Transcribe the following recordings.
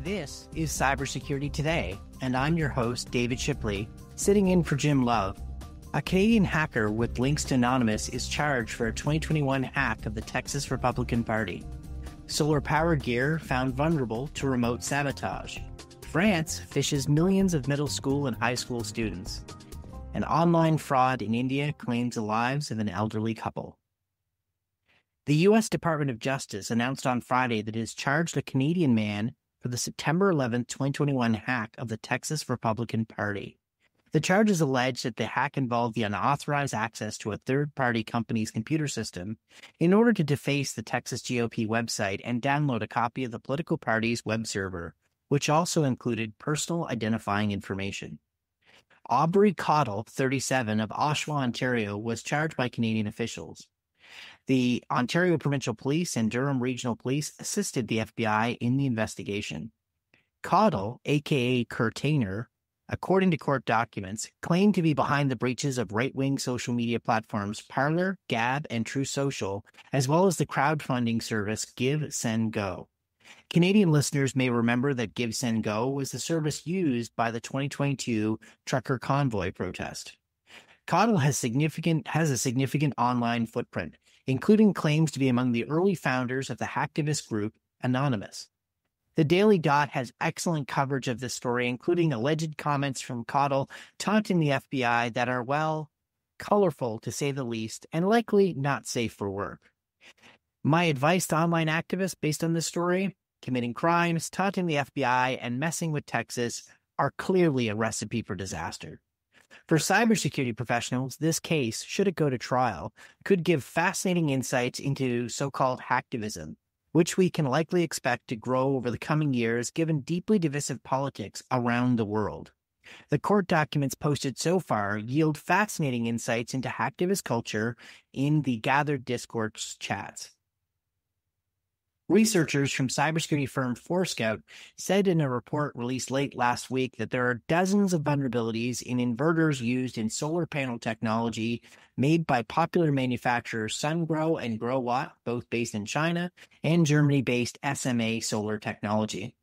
This is Cybersecurity Today, and I'm your host, David Shipley, sitting in for Jim Love. A Canadian hacker with links to Anonymous is charged for a 2021 hack of the Texas Republican Party. Solar power gear found vulnerable to remote sabotage. France phishes millions of middle school and high school students. An online fraud in India claims the lives of an elderly couple. The U.S. Department of Justice announced on Friday that it has charged a Canadian man for the September 11, 2021 hack of the Texas Republican Party. The charges allege that the hack involved the unauthorized access to a third-party company's computer system in order to deface the Texas GOP website and download a copy of the political party's web server, which also included personal identifying information. Aubrey Cottle, 37, of Oshawa, Ontario, was charged by Canadian officials. The Ontario Provincial Police and Durham Regional Police assisted the FBI in the investigation. Cottle, a.k.a. Curtainer, according to court documents, claimed to be behind the breaches of right-wing social media platforms Parler, Gab, and True Social, as well as the crowdfunding service Give, Send, Go. Canadian listeners may remember that Give, Send, Go was the service used by the 2022 trucker convoy protest. Cottle has a significant online footprint, including claims to be among the early founders of the hacktivist group Anonymous. The Daily Dot has excellent coverage of this story, including alleged comments from Cottle taunting the FBI that are, well, colorful to say the least, and likely not safe for work. My advice to online activists based on this story: committing crimes, taunting the FBI, and messing with Texas are clearly a recipe for disaster. For cybersecurity professionals, this case, should it go to trial, could give fascinating insights into so-called hacktivism, which we can likely expect to grow over the coming years given deeply divisive politics around the world. The court documents posted so far yield fascinating insights into hacktivist culture in the gathered Discourse chats. Researchers from cybersecurity firm Forescout said in a report released late last week that there are dozens of vulnerabilities in inverters used in solar panel technology made by popular manufacturers SunGrow and GrowWatt, both based in China, and Germany-based SMA Solar Technology.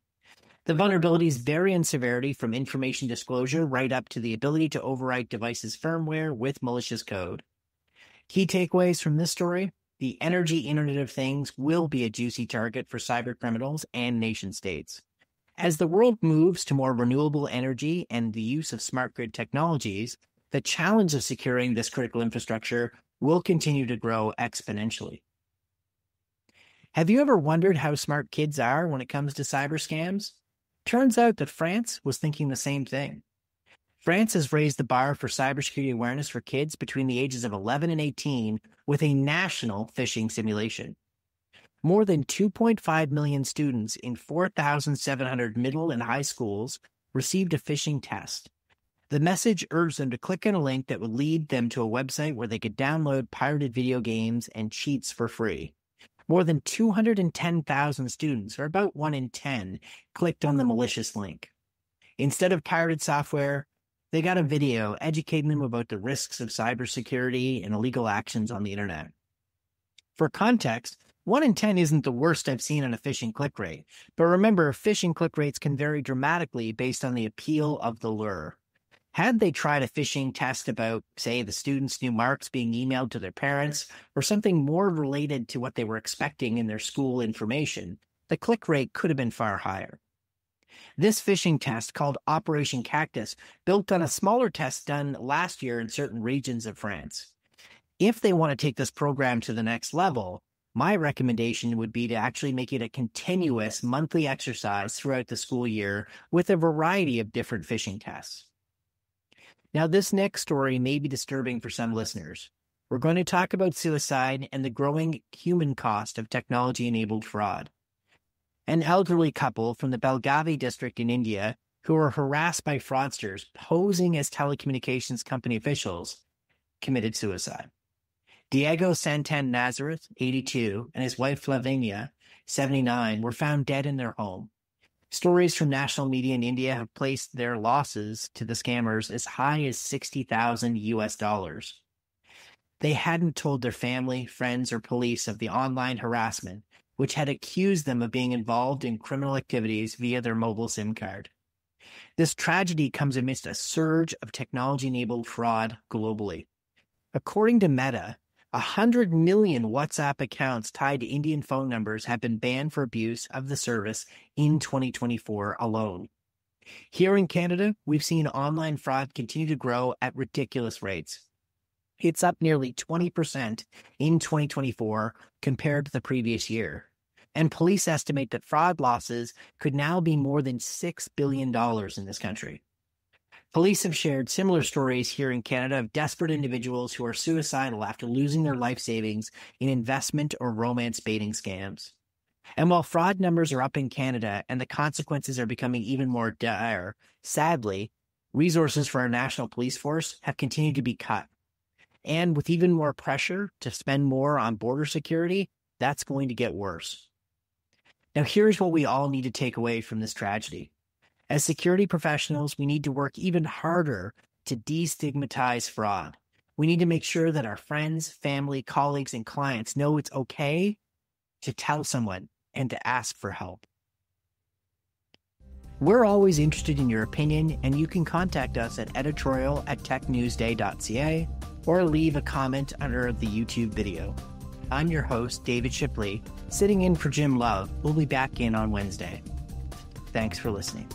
The vulnerabilities vary in severity from information disclosure right up to the ability to overwrite devices' firmware with malicious code. Key takeaways from this story: the energy Internet of Things will be a juicy target for cybercriminals and nation-states. As the world moves to more renewable energy and the use of smart grid technologies, the challenge of securing this critical infrastructure will continue to grow exponentially. Have you ever wondered how smart kids are when it comes to cyber scams? Turns out that France was thinking the same thing. France has raised the bar for cybersecurity awareness for kids between the ages of 11 and 18 with a national phishing simulation. More than 2.5 million students in 4,700 middle and high schools received a phishing test. The message urged them to click on a link that would lead them to a website where they could download pirated video games and cheats for free. More than 210,000 students, or about 1 in 10, clicked on the malicious link. Instead of pirated software, they got a video educating them about the risks of cybersecurity and illegal actions on the internet. For context, 1 in 10 isn't the worst I've seen on a phishing click rate, but remember, phishing click rates can vary dramatically based on the appeal of the lure. Had they tried a phishing test about, say, the students' new marks being emailed to their parents, or something more related to what they were expecting in their school information, the click rate could have been far higher. This phishing test, called Operation Cactus, built on a smaller test done last year in certain regions of France. If they want to take this program to the next level, my recommendation would be to actually make it a continuous monthly exercise throughout the school year with a variety of different phishing tests. Now, this next story may be disturbing for some listeners. We're going to talk about suicide and the growing human cost of technology-enabled fraud. An elderly couple from the Belgavi district in India who were harassed by fraudsters posing as telecommunications company officials committed suicide. Diego Santan Nazareth, 82, and his wife Lavinia, 79, were found dead in their home. Stories from national media in India have placed their losses to the scammers as high as $60,000. They hadn't told their family, friends, or police of the online harassment, which had accused them of being involved in criminal activities via their mobile SIM card. This tragedy comes amidst a surge of technology-enabled fraud globally. According to Meta, 100 million WhatsApp accounts tied to Indian phone numbers have been banned for abuse of the service in 2024 alone. Here in Canada, we've seen online fraud continue to grow at ridiculous rates. It's up nearly 20% in 2024 compared to the previous year. And police estimate that fraud losses could now be more than $6 billion in this country. Police have shared similar stories here in Canada of desperate individuals who are suicidal after losing their life savings in investment or romance baiting scams. And while fraud numbers are up in Canada and the consequences are becoming even more dire, sadly, resources for our national police force have continued to be cut. And with even more pressure to spend more on border security, that's going to get worse. Now, here's what we all need to take away from this tragedy. As security professionals, we need to work even harder to destigmatize fraud. We need to make sure that our friends, family, colleagues, and clients know it's okay to tell someone and to ask for help. We're always interested in your opinion, and you can contact us at editorial@technewsday.ca or leave a comment under the YouTube video. I'm your host, David Shipley, sitting in for Jim Love. We'll be back in on Wednesday. Thanks for listening.